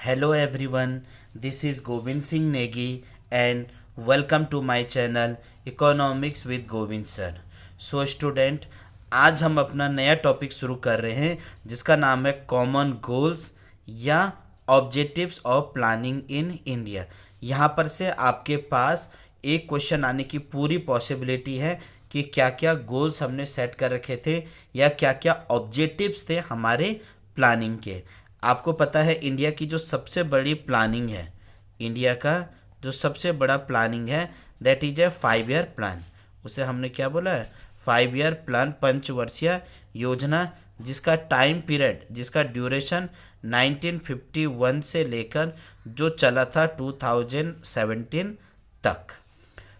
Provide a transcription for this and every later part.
Hello everyone, this is Govind Singh Negi and welcome to my channel Economics with Govind sir. So student, आज हम अपना नया topic शुरू कर रहे हैं जिसका नाम है कॉमन गोल्स या objectives of planning in India. यहाँ पर से आपके पास एक क्वेश्चन आने की पूरी पॉसिबिलिटी है कि क्या क्या गोल्स हमने सेट कर रखे थे या क्या क्या ऑब्जेक्टिव्स थे हमारे प्लानिंग के। आपको पता है इंडिया की जो सबसे बड़ी प्लानिंग है, इंडिया का जो सबसे बड़ा प्लानिंग है that is a 5 year plan. उसे हमने क्या बोला है, 5 ईयर प्लान, पंचवर्षीय योजना, जिसका टाइम पीरियड, जिसका ड्यूरेशन 1951 से लेकर जो चला था 2017 तक।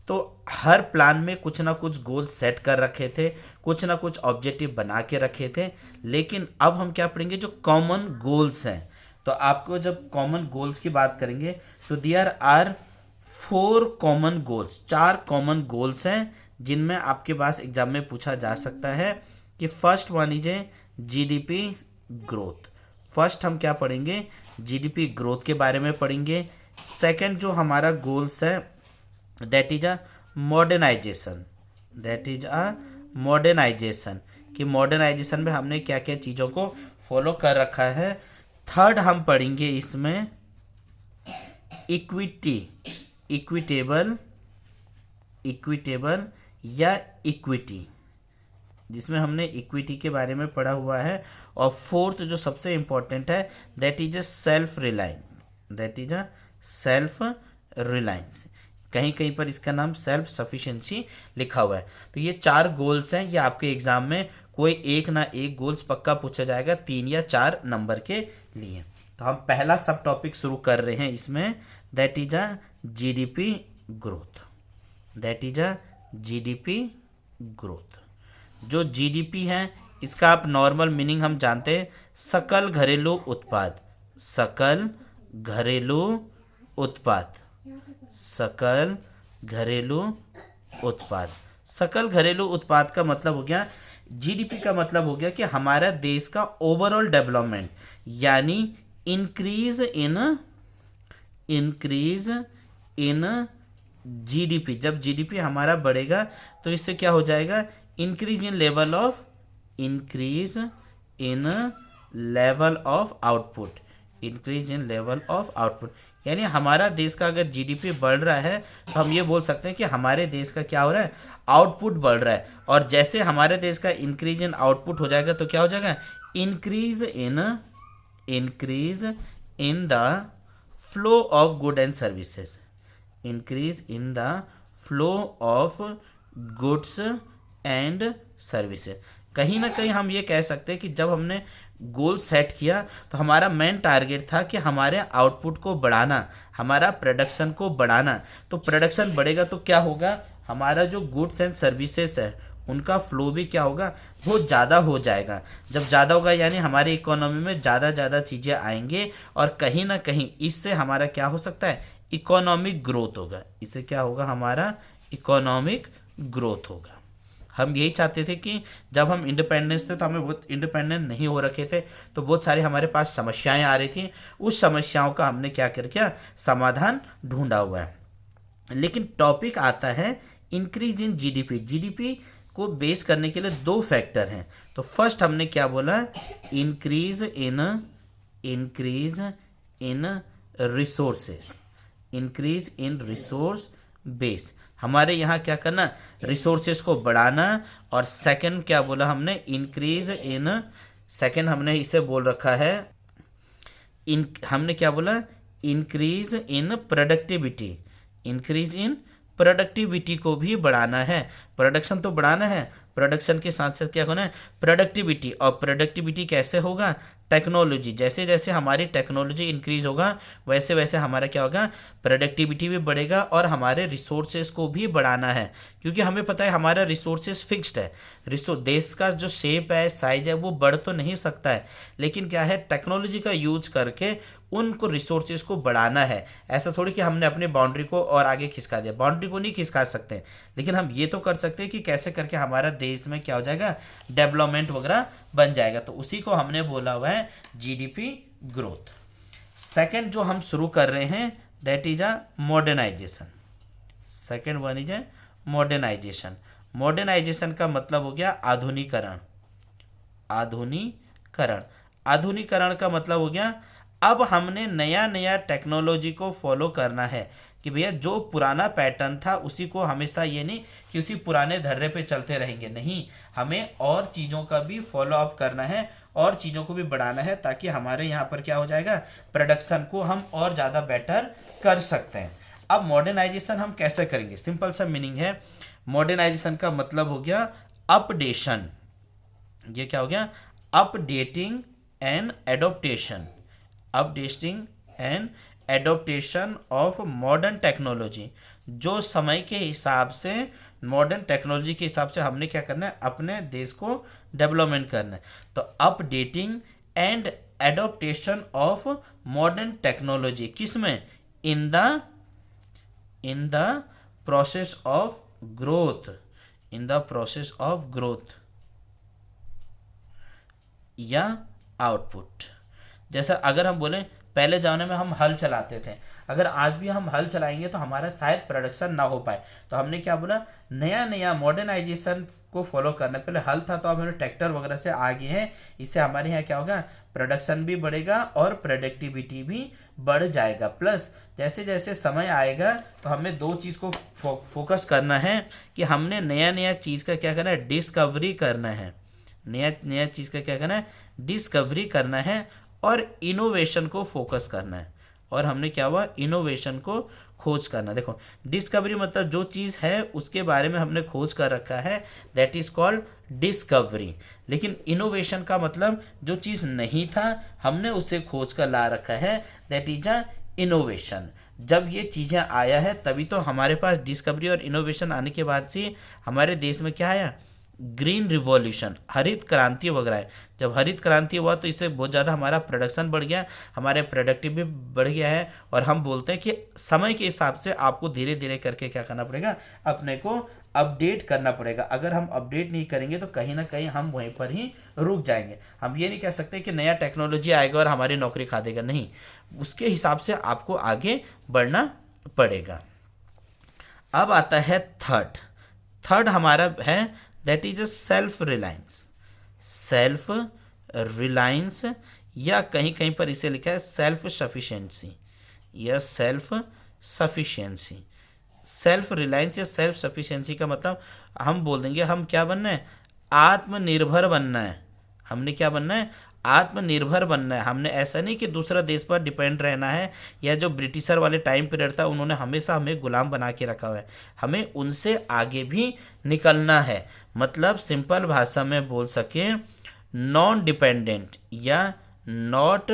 तो हर प्लान में कुछ ना कुछ गोल सेट कर रखे थे, कुछ ना कुछ ऑब्जेक्टिव बना के रखे थे। लेकिन अब हम क्या पढ़ेंगे, जो कॉमन गोल्स हैं। तो आपको जब कॉमन गोल्स की बात करेंगे तो there are 4 common goals, 4 common goals हैं जिनमें आपके पास एग्जाम में पूछा जा सकता है कि first one is A GDP growth. First हम क्या पढ़ेंगे, जीडीपी ग्रोथ के बारे में पढ़ेंगे। सेकंड जो हमारा गोल्स है that is a modernisation, that is a modernisation, कि मॉडर्नाइजेशन में हमने क्या क्या चीज़ों को फॉलो कर रखा है। थर्ड हम पढ़ेंगे इसमें इक्विटी, इक्विटेबल, इक्विटेबल या इक्विटी, जिसमें हमने इक्विटी के बारे में पढ़ा हुआ है। और फोर्थ जो सबसे इंपॉर्टेंट है that is a self reliance, that is a self reliance. कहीं कहीं पर इसका नाम सेल्फ सफिशिएंसी लिखा हुआ है। तो ये 4 गोल्स हैं, ये आपके एग्जाम में कोई एक ना एक गोल्स पक्का पूछा जाएगा 3 या 4 नंबर के लिए। तो हम पहला सब टॉपिक शुरू कर रहे हैं इसमें, that is a GDP growth, that is a GDP growth. जो जीडीपी है इसका आप नॉर्मल मीनिंग हम जानते हैं, सकल घरेलू उत्पाद, सकल घरेलू उत्पाद, सकल घरेलू उत्पाद। सकल घरेलू उत्पाद का मतलब हो गया, जीडीपी का मतलब हो गया कि हमारा देश का ओवरऑल डेवलपमेंट, यानी इंक्रीज इन जीडीपी। जब जीडीपी हमारा बढ़ेगा तो इससे क्या हो जाएगा, increase in level of, increase in level of output, increase in level of output. यानी हमारा देश का अगर जीडीपी बढ़ रहा है तो हम ये बोल सकते हैं कि हमारे देश का क्या हो रहा है, आउटपुट बढ़ रहा है। और जैसे हमारे देश का इंक्रीज इन आउटपुट हो जाएगा तो क्या हो जाएगा, increase in the flow of good and services, increase in the flow of goods and services. कहीं ना कहीं हम ये कह सकते हैं कि जब हमने गोल सेट किया तो हमारा मेन टारगेट था कि हमारे आउटपुट को बढ़ाना, हमारा प्रोडक्शन को बढ़ाना। तो प्रोडक्शन बढ़ेगा तो क्या होगा, हमारा जो गुड्स एंड सर्विसेज है उनका फ्लो भी क्या होगा, बहुत ज़्यादा हो जाएगा। जब ज़्यादा होगा यानी हमारी इकोनॉमी में ज़्यादा चीज़ें आएंगे और कहीं ना कहीं इससे हमारा क्या हो सकता है, इकोनॉमिक ग्रोथ होगा। इससे क्या होगा, हमारा इकोनॉमिक ग्रोथ होगा। हम यही चाहते थे कि जब हम इंडिपेंडेंस थे तो हमें बहुत इंडिपेंडेंट नहीं हो रखे थे, तो बहुत सारी हमारे पास समस्याएं आ रही थी। उस समस्याओं का हमने क्या कर किया, समाधान ढूंढा हुआ है। लेकिन टॉपिक आता है इंक्रीज इन जीडीपी। जीडीपी को बेस करने के लिए 2 फैक्टर हैं। तो फर्स्ट हमने क्या बोला, increase in resources, increase in resource base. हमारे यहाँ क्या करना, रिसोर्सेज को बढ़ाना। और सेकंड क्या बोला हमने, इंक्रीज इन, सेकंड हमने इसे बोल रखा है, हमने क्या बोला, increase in productivity, increase in productivity को भी बढ़ाना है। प्रोडक्शन तो बढ़ाना है, प्रोडक्शन के साथ साथ क्या होना है, प्रोडक्टिविटी। और प्रोडक्टिविटी कैसे होगा, टेक्नोलॉजी, जैसे जैसे हमारी टेक्नोलॉजी इंक्रीज होगा वैसे वैसे हमारा क्या होगा, प्रोडक्टिविटी भी बढ़ेगा। और हमारे रिसोर्सेज को भी बढ़ाना है, क्योंकि हमें पता है हमारा रिसोर्सेज फिक्स्ड है। देश का जो शेप है, साइज है, वो बढ़ तो नहीं सकता है, लेकिन क्या है, टेक्नोलॉजी का यूज करके उनको रिसोर्सेज को बढ़ाना है। ऐसा थोड़ी कि हमने अपनी बाउंड्री को और आगे खिसका दिया, बाउंड्री को नहीं खिसका सकते, लेकिन हम ये तो कर सकते हैं कि कैसे करके हमारा देश में क्या हो जाएगा, डेवलपमेंट वगैरह बन जाएगा। तो उसी को हमने बोला हुआ है जीडीपी ग्रोथ। सेकंड जो हम शुरू कर रहे हैं that is a modernisation. Second one is a modernisation. Modernisation का मतलब हो गया आधुनिकरण। आधुनिकरण, आधुनिकरण का मतलब हो गया अब हमने नया नया टेक्नोलॉजी को फॉलो करना है कि भैया जो पुराना पैटर्न था उसी को हमेशा, ये नहीं कि उसी पुराने धर्रे पे चलते रहेंगे, नहीं, हमें और चीज़ों का भी फॉलो अप करना है और चीज़ों को भी बढ़ाना है ताकि हमारे यहाँ पर क्या हो जाएगा, प्रोडक्शन को हम और ज़्यादा बेटर कर सकते हैं। अब मॉडर्नाइजेशन हम कैसे करेंगे, सिंपल सा मीनिंग है। मॉडर्नाइजेशन का मतलब हो गया अपडेशन। ये क्या हो गया, updating and adoption. Updating and adoption of modern technology. जो समय के हिसाब से, मॉडर्न टेक्नोलॉजी के हिसाब से हमने क्या करना है, अपने देश को डेवलपमेंट करना है। तो updating and adoption of modern technology किस में, in the process of growth, in the process of growth या आउटपुट। जैसा अगर हम बोलें पहले ज़माने में हम हल चलाते थे, अगर आज भी हम हल चलाएंगे तो हमारा शायद प्रोडक्शन ना हो पाए। तो हमने क्या बोला, नया नया मॉडर्नाइजेशन को फॉलो करना। पहले हल था तो अब हम ट्रैक्टर वगैरह से आ गए हैं, इससे हमारे यहाँ क्या होगा, प्रोडक्शन भी बढ़ेगा और प्रोडक्टिविटी भी बढ़ जाएगा। प्लस जैसे जैसे समय आएगा तो हमें दो चीज़ को फोकस करना है कि हमने नया नया चीज़ का क्या करना है, डिस्कवरी करना है। नया नया चीज़ का क्या करना है, डिस्कवरी करना है और इनोवेशन को फोकस करना है। और हमने क्या हुआ, इनोवेशन को खोज करना। देखो डिस्कवरी मतलब जो चीज़ है उसके बारे में हमने खोज कर रखा है, दैट इज कॉल्ड डिस्कवरी। लेकिन इनोवेशन का मतलब जो चीज़ नहीं था हमने उसे खोज कर ला रखा है, दैट इज अ इनोवेशन। जब ये चीज़ें आया है तभी तो हमारे पास डिस्कवरी और इनोवेशन आने के बाद से हमारे देश में क्या आया, ग्रीन रिवॉल्यूशन, हरित क्रांति वगैरह है। जब हरित क्रांति हुआ तो इससे बहुत ज़्यादा हमारा प्रोडक्शन बढ़ गया, हमारे प्रोडक्टिव भी बढ़ गया है। और हम बोलते हैं कि समय के हिसाब से आपको धीरे धीरे करके क्या करना पड़ेगा, अपने को अपडेट करना पड़ेगा। अगर हम अपडेट नहीं करेंगे तो कहीं ना कहीं हम वहीं पर ही रुक जाएंगे। हम ये नहीं कह सकते कि नया टेक्नोलॉजी आएगा और हमारी नौकरी खा देगा, नहीं, उसके हिसाब से आपको आगे बढ़ना पड़ेगा। अब आता है थर्ड हमारा है that is self reliance. Self reliance या कहीं कहीं पर इसे लिखा है सेल्फ सफिशिएंसी या सेल्फ सफिशिएंसी। सेल्फ रिलायंस या सेल्फ सफिशिएंसी का मतलब हम बोल देंगे हम क्या बनना है, आत्मनिर्भर बनना है। हमने क्या बनना है, आत्मनिर्भर बनना है। हमने ऐसा नहीं कि दूसरा देश पर डिपेंड रहना है, या जो ब्रिटिशर वाले टाइम पीरियड था उन्होंने हमेशा हमें गुलाम बना के रखा हुआ है, हमें उनसे आगे भी निकलना है। मतलब सिंपल भाषा में बोल सके नॉन डिपेंडेंट या not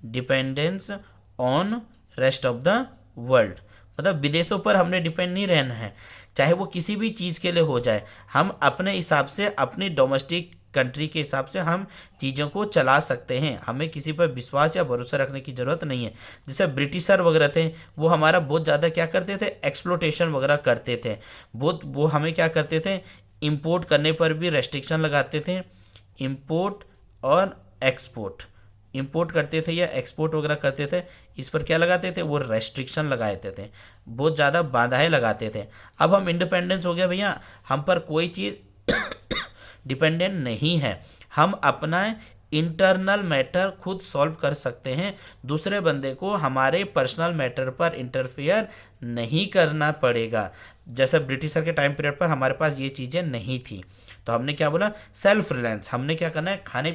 dependence on rest of the world. मतलब विदेशों पर हमने डिपेंड नहीं रहना है, चाहे वो किसी भी चीज़ के लिए हो जाए। हम अपने हिसाब से, अपनी डोमेस्टिक कंट्री के हिसाब से हम चीज़ों को चला सकते हैं। हमें किसी पर विश्वास या भरोसा रखने की ज़रूरत नहीं है। जैसे ब्रिटिशर वगैरह थे, वो हमारा बहुत ज़्यादा क्या करते थे, एक्सप्लोटेशन वगैरह करते थे। वो हमें क्या करते थे, इंपोर्ट करने पर भी रेस्ट्रिक्शन लगाते थे। इंपोर्ट और एक्सपोर्ट, इंपोर्ट करते थे या एक्सपोर्ट वगैरह करते थे, इस पर क्या लगाते थे, वो रेस्ट्रिक्शन लगाते थे, बहुत ज़्यादा बाधाएं लगाते थे। अब हम इंडिपेंडेंस हो गया भैया, हम पर कोई चीज़ डिपेंडेंट नहीं है। हम अपना इंटरनल मैटर खुद सॉल्व कर सकते हैं, दूसरे बंदे को हमारे पर्सनल मैटर पर इंटरफेयर नहीं करना पड़ेगा। जैसे ब्रिटिशर के टाइम पीरियड पर हमारे पास ये चीज़ें नहीं थी, तो हमने क्या बोला, सेल्फ रिलायंस। हमने क्या करना है, खाने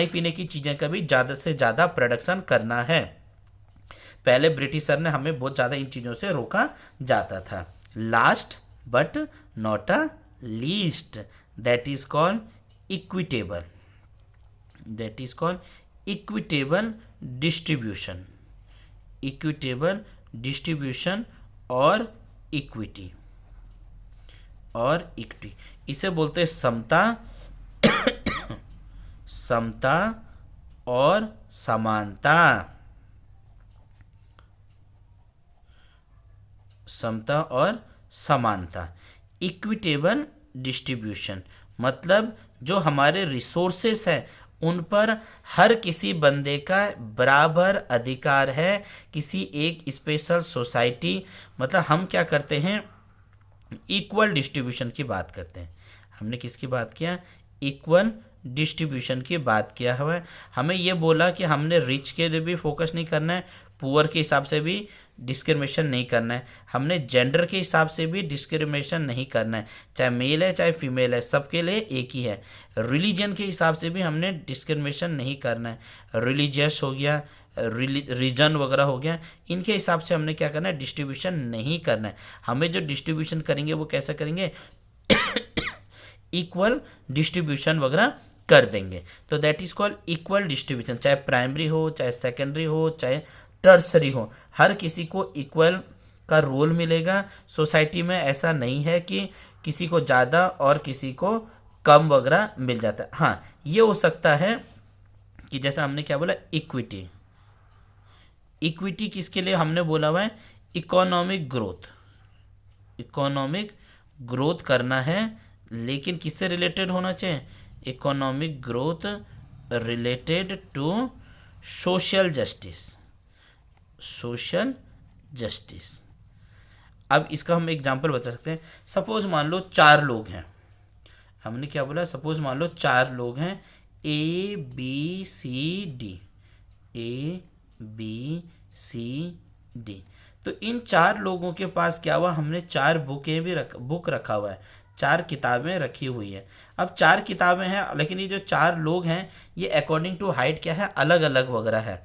पीने की चीज़ें का भी ज़्यादा से ज़्यादा प्रोडक्शन करना है। पहले ब्रिटिशर ने हमें बहुत ज़्यादा इन चीज़ों से रोका जाता था। Last but not a least, that is called equitable, that is called equitable distribution. Equitable distribution और इक्विटी इसे बोलते हैं समता समता और समानता। समता और समानता, इक्विटेबल डिस्ट्रीब्यूशन मतलब जो हमारे रिसोर्सेस हैं उन पर हर किसी बंदे का बराबर अधिकार है। किसी एक स्पेशल सोसाइटी, मतलब हम क्या करते हैं, इक्वल डिस्ट्रीब्यूशन की बात करते हैं। हमने किसकी बात किया, इक्वल डिस्ट्रीब्यूशन की बात किया हुआ है। हमें ये बोला कि हमने रिच के लिए भी फोकस नहीं करना है, पुअर के हिसाब से भी डिस्क्रिमिनेशन नहीं करना है, हमने जेंडर के हिसाब से भी डिस्क्रिमिनेशन नहीं करना है, चाहे मेल है चाहे फीमेल है, सबके लिए एक ही है। रिलीजन के हिसाब से भी हमने डिस्क्रिमिनेशन नहीं करना है, रिलीजियस हो गया, रीजन वगैरह हो गया, इनके हिसाब से हमने क्या करना है, डिस्ट्रीब्यूशन नहीं करना है। हमें जो डिस्ट्रीब्यूशन करेंगे वो कैसे करेंगे, इक्वल डिस्ट्रीब्यूशन वगैरह कर देंगे। तो that is called equal distribution, चाहे प्राइमरी हो चाहे सेकेंडरी हो चाहे टर्सरी हो, हर किसी को इक्वल का रोल मिलेगा। सोसाइटी में ऐसा नहीं है कि किसी को ज़्यादा और किसी को कम वगैरह मिल जाता है। हाँ, ये हो सकता है कि जैसा हमने क्या बोला, इक्विटी। इक्विटी किसके लिए हमने बोला हुआ है, इकोनॉमिक ग्रोथ। इकोनॉमिक ग्रोथ करना है, लेकिन किससे रिलेटेड होना चाहिए, economic growth related to social justice. Social justice, अब इसका हम एग्जांपल बता सकते हैं। सपोज मान लो 4 लोग हैं, हमने क्या बोला, सपोज मान लो 4 लोग हैं, A B C D, A B C D. तो इन 4 लोगों के पास क्या हुआ, हमने 4 बुकें भी बुक रखा हुआ है, 4 किताबें रखी हुई है। अब 4 किताबें हैं, लेकिन ये जो 4 लोग हैं ये अकॉर्डिंग टू हाइट क्या है, अलग अलग वगैरह है।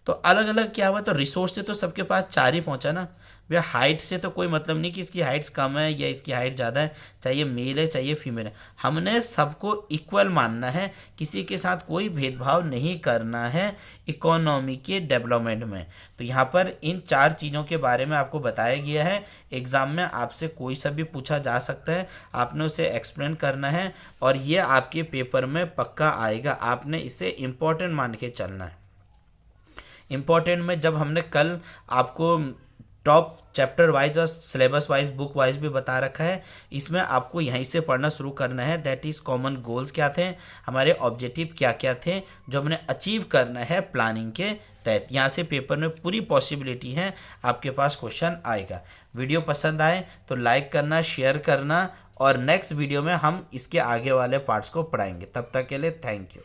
तो अलग अलग क्या हुआ, तो रिसोर्स से तो सबके पास 4 ही पहुंचा ना भैया। हाइट से तो कोई मतलब नहीं कि इसकी हाइट्स कम है या इसकी हाइट ज़्यादा है, चाहे मेल है चाहे फीमेल है, हमने सबको इक्वल मानना है, किसी के साथ कोई भेदभाव नहीं करना है इकोनॉमी के डेवलपमेंट में। तो यहाँ पर इन 4 चीज़ों के बारे में आपको बताया गया है। एग्ज़ाम में आपसे कोई सा भी पूछा जा सकता है, आपने उसे एक्सप्लेन करना है और ये आपके पेपर में पक्का आएगा। आपने इसे इम्पोर्टेंट मान के चलना है। इम्पॉर्टेंट में जब हमने कल आपको टॉप चैप्टर वाइज और सिलेबस वाइज बुक वाइज भी बता रखा है, इसमें आपको यहीं से पढ़ना शुरू करना है। दैट इज़ कॉमन गोल्स क्या थे, हमारे ऑब्जेक्टिव क्या क्या थे जो हमने अचीव करना है प्लानिंग के तहत। यहाँ से पेपर में पूरी पॉसिबिलिटी है आपके पास क्वेश्चन आएगा। वीडियो पसंद आए तो लाइक करना, शेयर करना, और नेक्स्ट वीडियो में हम इसके आगे वाले पार्ट्स को पढ़ाएंगे। तब तक के लिए थैंक यू।